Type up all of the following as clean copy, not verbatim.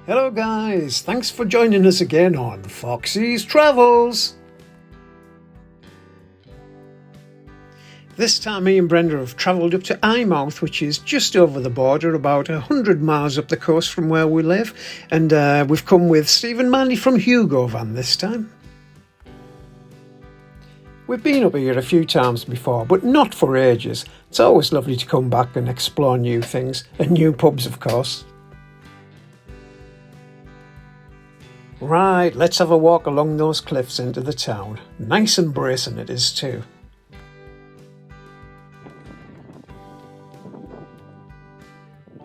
Hello guys, thanks for joining us again on Foxy's Travels. This time me and Brenda have travelled up to Eyemouth, which is just over the border, about 100 miles up the coast from where we live. And we've come with Steve and Mandy from Hugo Van this time. We've been up here a few times before, but not for ages. It's always lovely to come back and explore new things, and new pubs of course. Right, let's have a walk along those cliffs into the town. Nice and bracing it is too.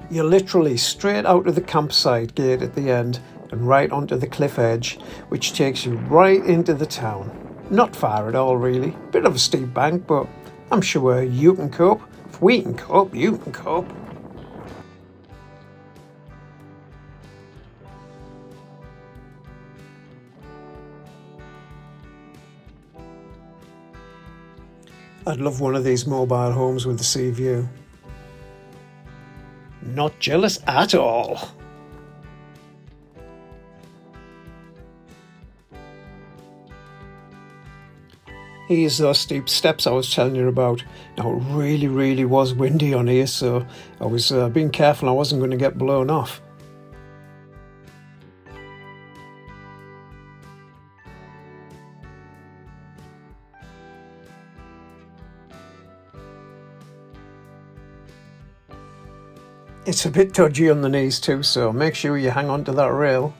You're literally straight out of the campsite gate at the end and right onto the cliff edge, which takes you right into the town. Not far at all really, bit of a steep bank, but I'm sure you can cope. If we can cope, you can cope. I'd love one of these mobile homes with the sea view. Not jealous at all. Here's those steep steps I was telling you about. Now it really was windy on here, so I was being careful I wasn't going to get blown off. It's a bit dodgy on the knees too, so make sure you hang on to that rail,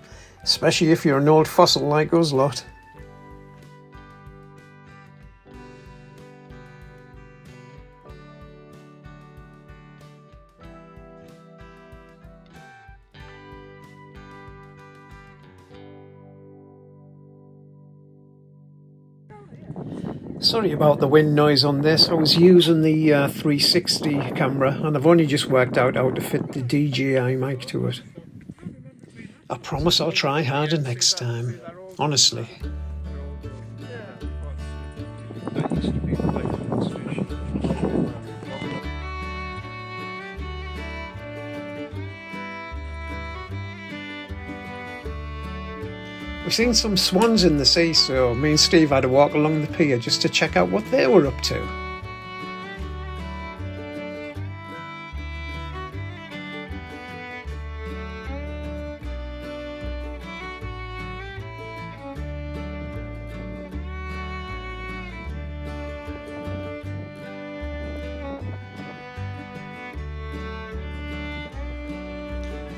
especially if you're an old fossil like us lot. Sorry about the wind noise on this. I was using the 360 camera and I've only just worked out how to fit the DJI mic to it. I promise I'll try harder next time, honestly. We've seen some swans in the sea, so me and Steve had to walk along the pier just to check out what they were up to.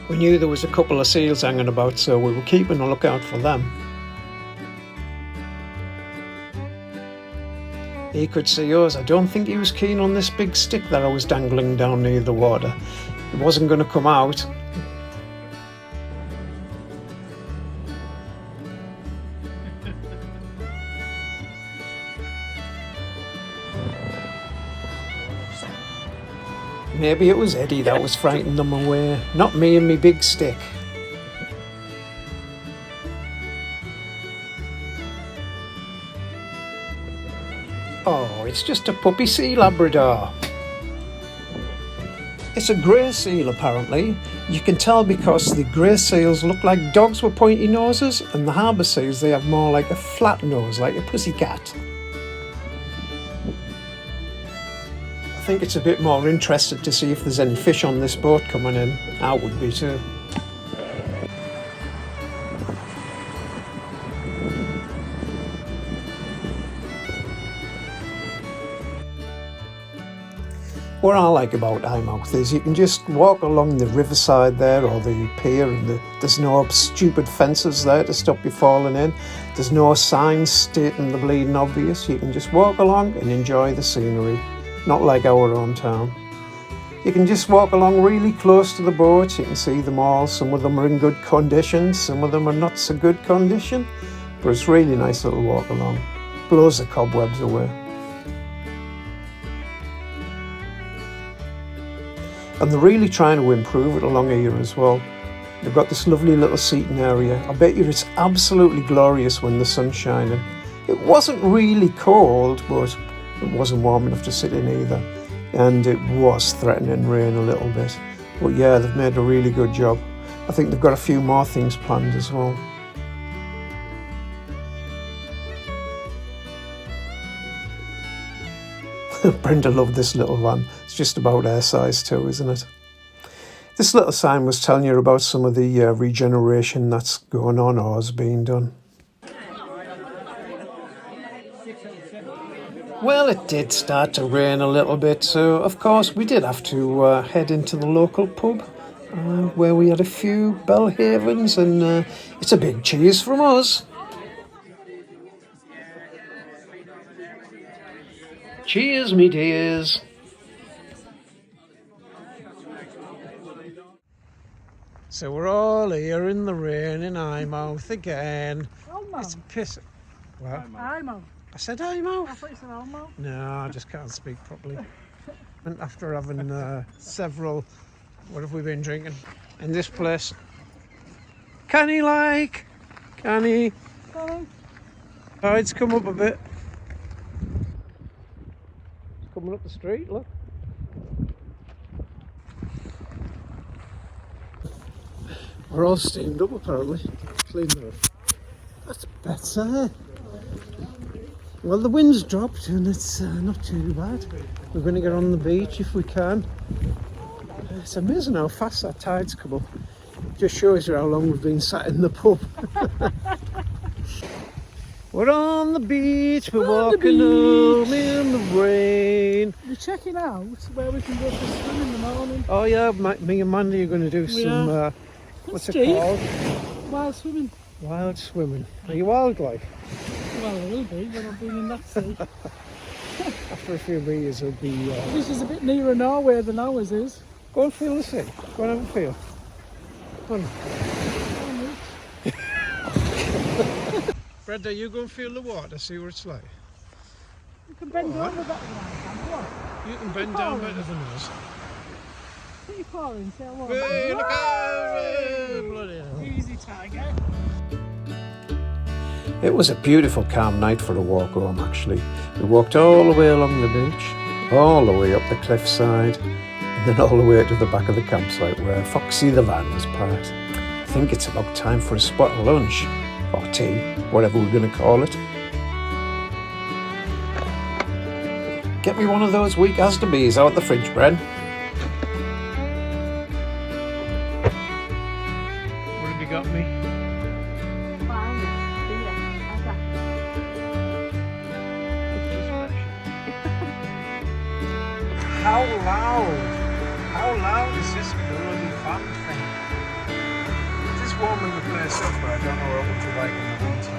We knew there was a couple of seals hanging about, so we were keeping a lookout for them. He could see us. I don't think he was keen on this big stick that I was dangling down near the water. It wasn't going to come out. Maybe it was Eddie that was frightening them away, not me and me big stick. Oh, it's just a puppy sea Labrador. It's a grey seal apparently. You can tell because the grey seals look like dogs with pointy noses, and the harbour seals, they have more like a flat nose, like a pussycat. I think it's a bit more interested to see if there's any fish on this boat coming in. I would be too. What I like about Eyemouth is you can just walk along the riverside there or the pier, and there's no stupid fences there to stop you falling in. There's no signs stating the bleeding obvious. You can just walk along and enjoy the scenery. Not like our own town. You can just walk along really close to the boats. You can see them all. Some of them are in good condition, some of them are not so good condition, but it's really nice little walk along. Blows the cobwebs away. And they're really trying to improve it along here as well. They've got this lovely little seating area. I bet you it's absolutely glorious when the sun's shining. It wasn't really cold, but it wasn't warm enough to sit in either, and it was threatening rain a little bit, but yeah, they've made a really good job. I think they've got a few more things planned as well. Brenda loved this little van. It's just about her size too, isn't it? This little sign was telling you about some of the regeneration that's going on or has been done. Well, it did start to rain a little bit, so of course we did have to head into the local pub where we had a few Belhavens, and it's a big cheers from us. Cheers, me dears. So we're all here in the rain in Eyemouth again. It's pissing. What? Eyemouth. I said Eyemouth. I thought you said Eyemouth. No, I just can't speak properly. And after having several, what have we been drinking in this place? Can he? Tide's come up a bit. It's coming up the street, look. We're all steamed up apparently. Clean that. That's better. Well, the wind's dropped and it's not too bad. We're going to get on the beach if we can. It's amazing how fast that tide's come up. Just shows you how long we've been sat in the pub. We're on the beach, we're walking home in the rain. We're checking out where we can go for a swim in the morning. Oh yeah, me and Mandy are going to do some, what's it called? Wild swimming. Wild swimming. Are you wildlife? Well, I will be when I've been in that sea. After a few years it'll be... This is a bit nearer Norway than ours is. Go and feel the sea. Go and have a feel. Come on. Brenda, you go and feel the water, see what it's like. You can bend over better than I can. You can bend down better than us. Put your paw in, say hello. Hey, look out! Bloody hell. Easy, tiger. It was a beautiful, calm night for a walk home, actually. We walked all the way along the beach, all the way up the cliffside, and then all the way to the back of the campsite where Foxy the van was parked. I think it's about time for a spot of lunch, or tea, whatever we're going to call it. Get me one of those weak Asda bees out of the fridge, Bren. What have you got me? How loud is this bloody fan thing? It is warming the place up, but I don't know what it would be like in the winter.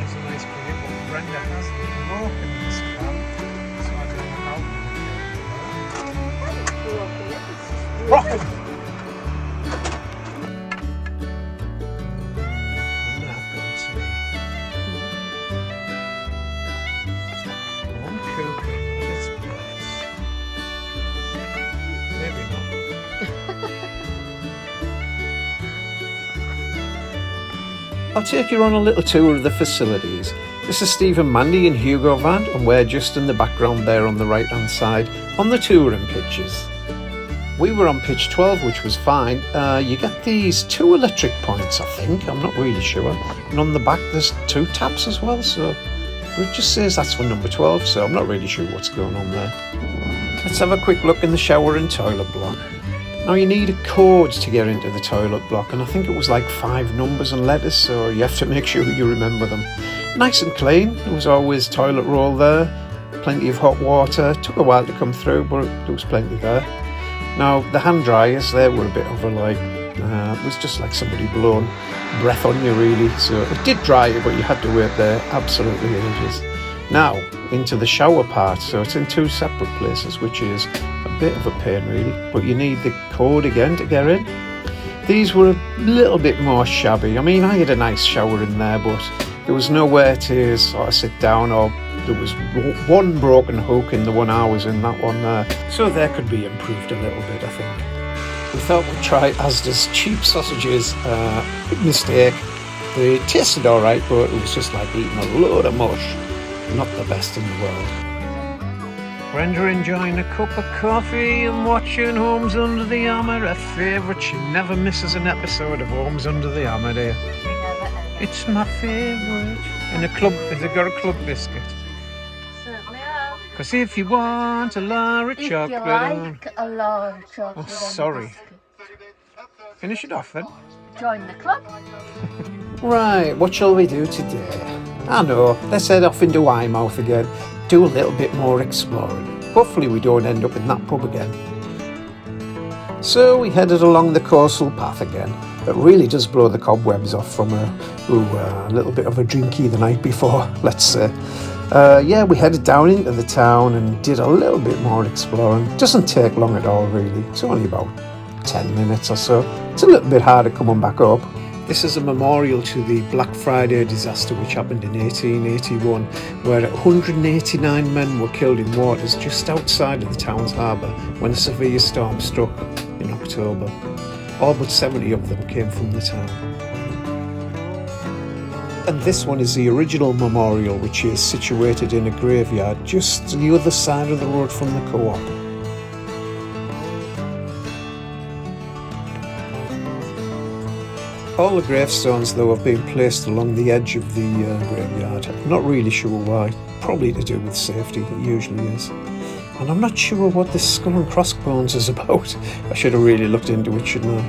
It's a nice cave, but Brenda has broken this fan, so I don't know how. Broken! I'll take you on a little tour of the facilities. This is Steve and Mandy in Hugo Van, and we're just in the background there on the right hand side on the touring pitches. We were on pitch 12, which was fine. You get these 2 electric points, I think, I'm not really sure. And on the back there's 2 taps as well, so it just says that's for number 12, so I'm not really sure what's going on there. Let's have a quick look in the shower and toilet block. Now you need a code to get into the toilet block, and I think it was like 5 numbers and letters, so you have to make sure you remember them. Nice and clean, there was always toilet roll there, plenty of hot water. Took a while to come through, but there was plenty there. Now the hand dryers there were a bit of a like, it was just like somebody blowing breath on you really, so it did dry you, but you had to wait there absolutely ages. Now into the shower part, so it's in 2 separate places, which is a bit of a pain really, but you need the code again to get in. These were a little bit more shabby. I mean, I had a nice shower in there, but there was nowhere to sort of sit down, or there was one broken hook in the one I was in, that one there. So there could be improved a little bit, I think. We thought we'd try Asda's cheap sausages. Big mistake. They tasted alright, but it was just like eating a load of mush. Not the best in the world. Brenda enjoying a cup of coffee and watching Homes Under the Hammer, her favourite. She never misses an episode of Homes Under the Hammer, dear. It's my favourite. In a club, has it got a club biscuit? Certainly have. Because if you want a lot of If chocolate... you like a lot of chocolate. Oh, sorry. Finish it off then. Join the club. Right, what shall we do today? I know, let's head off into Eyemouth again. Do a little bit more exploring. Hopefully we don't end up in that pub again. So we headed along the coastal path again. It really does blow the cobwebs off from a little bit of a drinky the night before, let's say. Yeah, we headed down into the town and did a little bit more exploring. Doesn't take long at all, really. It's only about 10 minutes or so. It's a little bit harder coming back up. This is a memorial to the Black Friday disaster which happened in 1881, where 189 men were killed in waters just outside of the town's harbour when a severe storm struck in October. All but 70 of them came from the town. And this one is the original memorial, which is situated in a graveyard just the other side of the road from the co-op. All the gravestones, though, have been placed along the edge of the graveyard. I'm not really sure why. Probably to do with safety, it usually is. And I'm not sure what this skull and crossbones is about. I should have really looked into it, shouldn't I?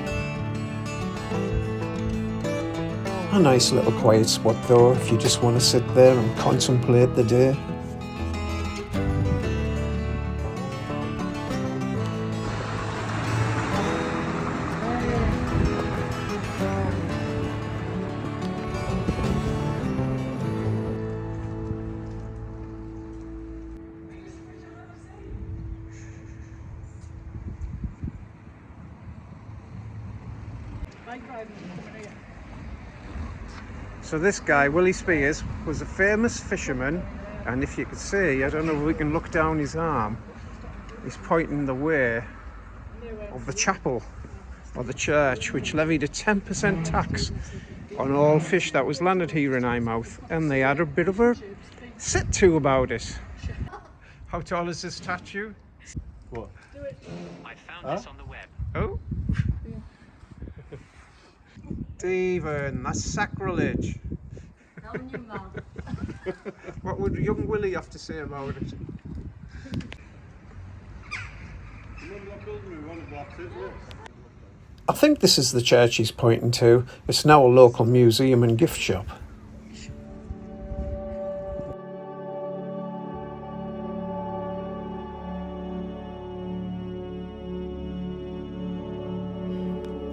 A nice little quiet spot, though, if you just want to sit there and contemplate the day. So this guy, Willie Spears, was a famous fisherman, and if you could see, I don't know if we can look down his arm, he's pointing the way of the chapel or the church, which levied a 10% tax on all fish that was landed here in Eyemouth, and they had a bit of a sit-to about it. How tall is this statue? What? I found this on the web. Oh? Stephen, that's sacrilege. What would young Willie have to say about it? I think this is the church he's pointing to. It's now a local museum and gift shop.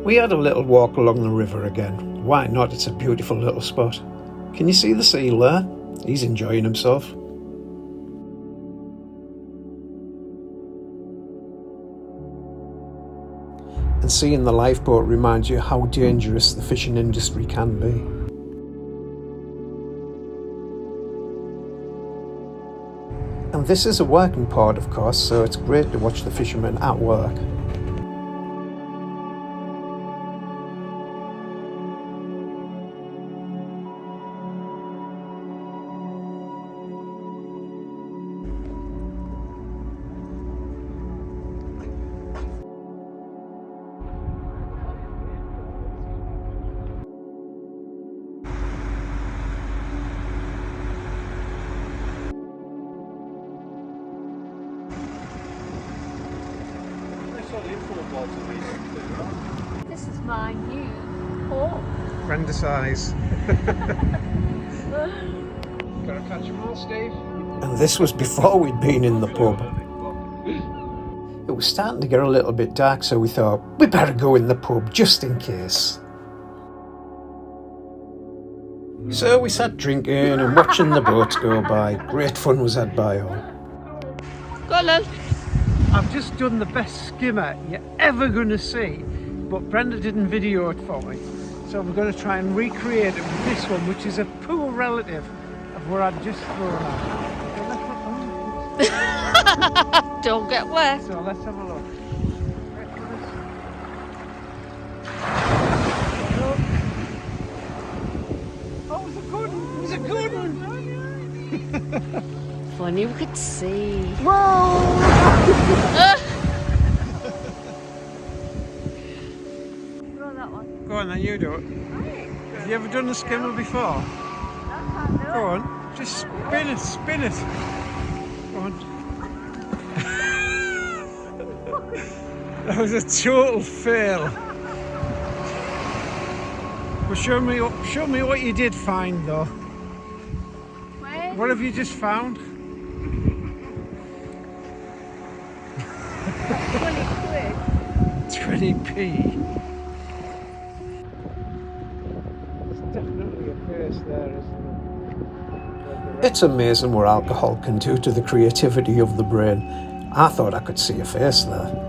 We had a little walk along the river again. Why not? It's a beautiful little spot. Can you see the seal there? He's enjoying himself. And seeing the lifeboat reminds you how dangerous the fishing industry can be. And this is a working port, of course, so it's great to watch the fishermen at work. This is my new home. Brenda size. Gotta catch them all, Steve. And this was before we'd been in the pub. It was starting to get a little bit dark, so we thought, we better go in the pub just in case. So we sat drinking and watching the boats go by. Great fun was had by all. Go on, love. I've just done the best skimmer you're ever going to see, but Brenda didn't video it for me. So we're going to try and recreate it with this one, which is a poor relative of where I'd just thrown out. Don't get wet. So let's have a look. Oh, it was a good one. It was a good one. funny. We could see. Whoa! Throw that one. Go on then, you do it. Have you ever done a skimmer before? Go on, just spin it, spin it. Go on. That was a total fail. Well, show me what you did find though. Where? What have you just found? 20 quid. 20p. It's definitely a face there, isn't it? It's amazing what alcohol can do to the creativity of the brain. I thought I could see a face there.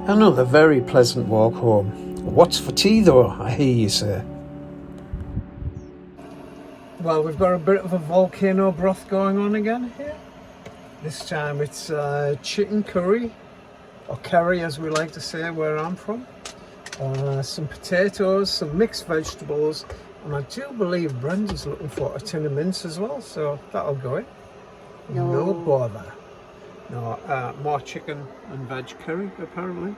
Another very pleasant walk home. What's for tea though, I hear you say? Well, we've got a bit of a volcano broth going on again here. This time it's chicken curry, or curry as we like to say where I'm from. Some potatoes, some mixed vegetables, and I do believe Brenda's looking for a tin of mince as well, so that'll go in. No bother. No, more chicken and veg curry apparently.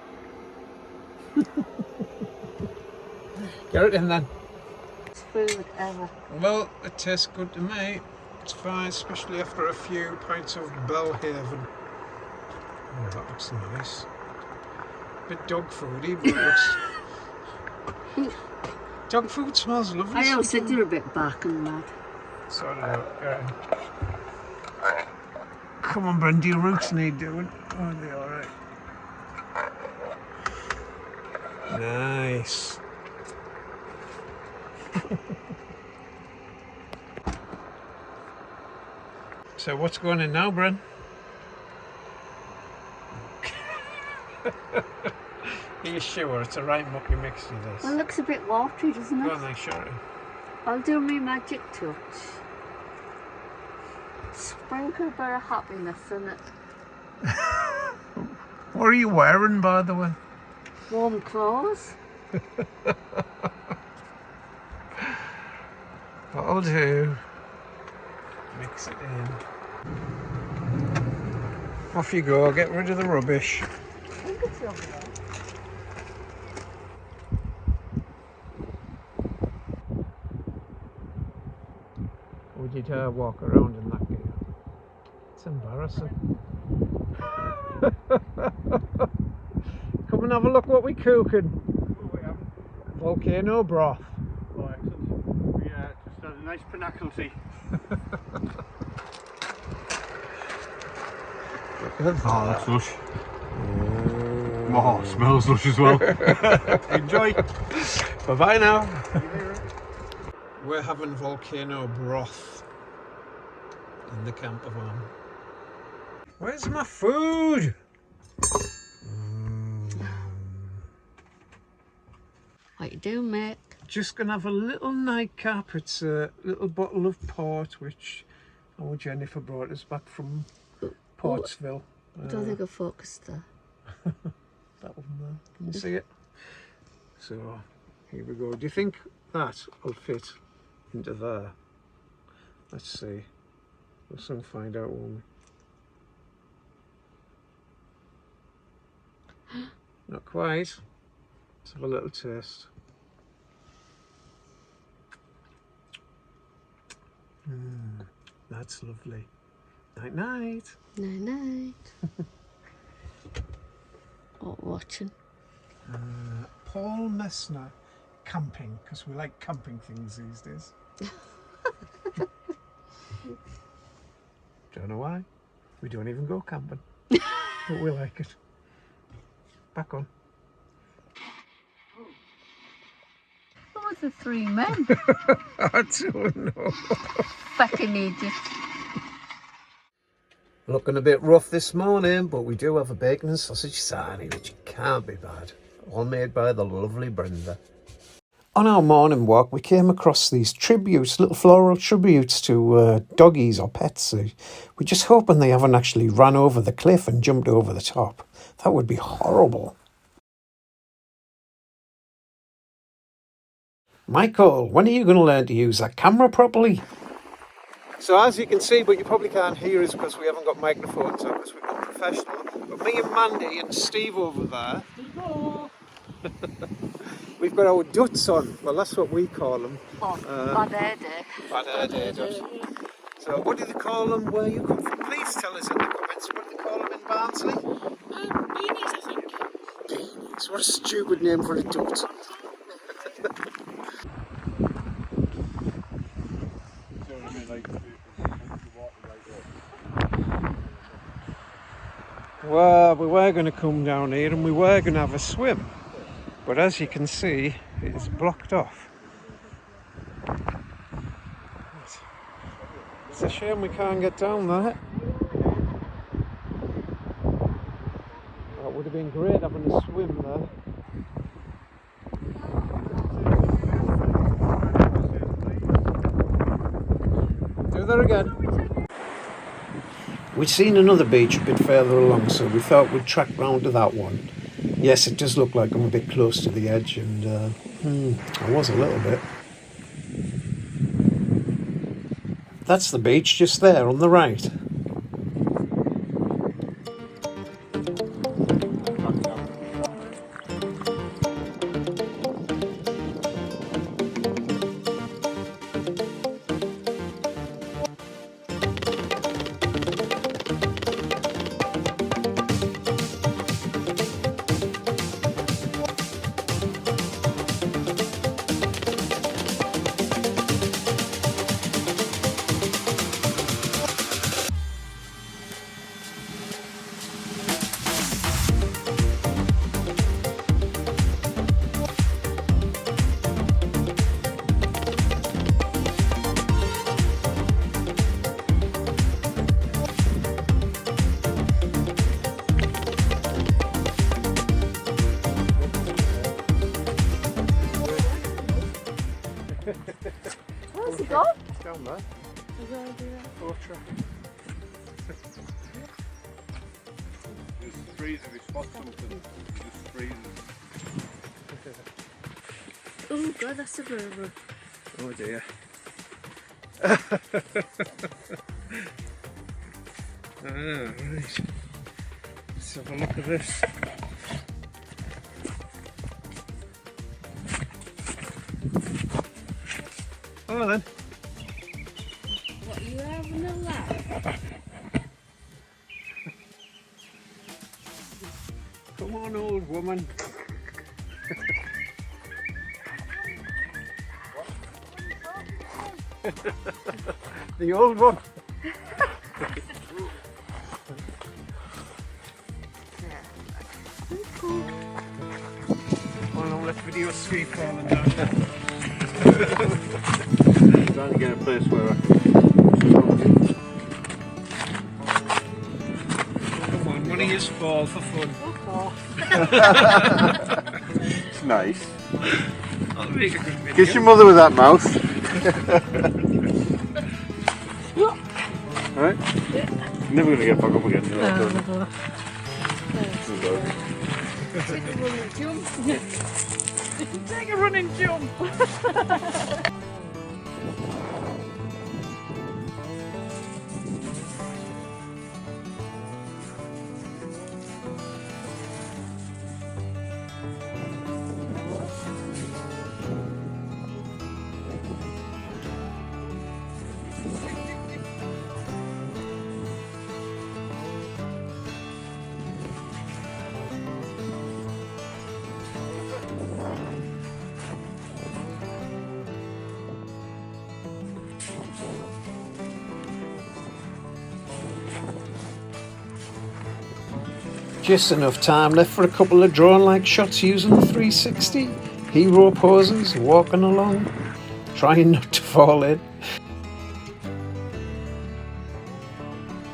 Get it in then. Best food ever. Well, it tastes good to me. It's fine, especially after a few pints of Belhaven. Oh, that looks nice. Bit dog foody, but it looks... Dog food smells lovely. I always said you're a bit back and mad. Sort it out, Come on, Brenda, your roots need doing. Oh, they alright. Nice. So what's going in now, Bren? Are you sure it's a right mucky mixture, this? Well, it looks a bit watery, doesn't it? Go on then, sure. I'll do my magic touch. Sprinkle a bit of happiness in it. What are you wearing, by the way? Warm clothes. What'll do? Mix it in. Off you go, get rid of the rubbish. I think it's over there. Would you dare walk around in that gear? It's embarrassing. Come and have a look what we're cooking. What we have? Volcano broth. Oh, excellent. We just had a nice pinnacle tea. Oh, that's lush. Oh, smells lush as well. Enjoy. Bye-bye now. We're having volcano broth in the campervan. Where's my food? What you do, mate? Just gonna have a little nightcap. It's a little bottle of port which our Jennifer brought us back from Portsville. I don't think I focused there. That one there. Can you see it? So here we go. Do you think that will fit into there? Let's see. We'll soon find out, won't we? Not quite. Let's have a little taste. That's lovely. Night night. Night night. What watching? Paul Messner camping, because we like camping things these days. Don't know why. We don't even go camping, but we like it. Back on. Who was the three men? I don't know. Fucking idiot. Looking a bit rough this morning, but we do have a bacon and sausage sarnie, which can't be bad. All made by the lovely Brenda. On our morning walk, we came across these tributes, little floral tributes to doggies or pets. We're just hoping they haven't actually run over the cliff and jumped over the top. That would be horrible. Michael, when are you going to learn to use that camera properly? So as you can see, but you probably can't hear us because we haven't got microphones on because we're not professional. But me and Mandy and Steve over there, we've got our duts on. Well, that's what we call them. Bad hair day. Bad hair day, duts. So what do they call them where you come from? Please tell us in the comments. What do they call them in Barnsley? Beanies, I think. Beanies. What a stupid name for a dut. Well, we were going to come down here and we were going to have a swim, but as you can see, it's blocked off. It's a shame we can't get down there. That would have been great having a swim there. Do that again. We'd seen another beach a bit further along, so we thought we'd track round to that one. Yes, it does look like I'm a bit close to the edge, and I was a little bit. That's the beach just there on the right. Where's he gone? Down there. Four track. Just freeze if you spot something. Just freeze. Oh god, that's a verb. Oh dear. Right. Let's have a look at this. Oh then. What, are you having a laugh? Come on, old woman. The old one. Oh no, let's video street falling down. Trying to get a place where I Come on, one of yous fall for fun. It's nice. I'll make a good video. Kiss your mother with that mouth. Alright? Never gonna get back up again. Take a running jump. Just enough time left for a couple of drone-like shots using the 360. Hero poses, walking along, trying not to fall in.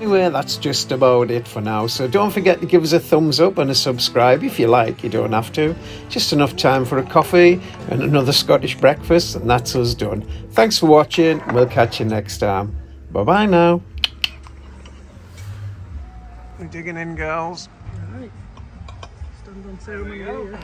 Anyway, that's just about it for now, so don't forget to give us a thumbs up and a subscribe if you like. You don't have to. Just enough time for a coffee and another Scottish breakfast, and that's us done. Thanks for watching, we'll catch you next time. Bye bye now. We're digging in, girls. Right. Stand on ceremony here.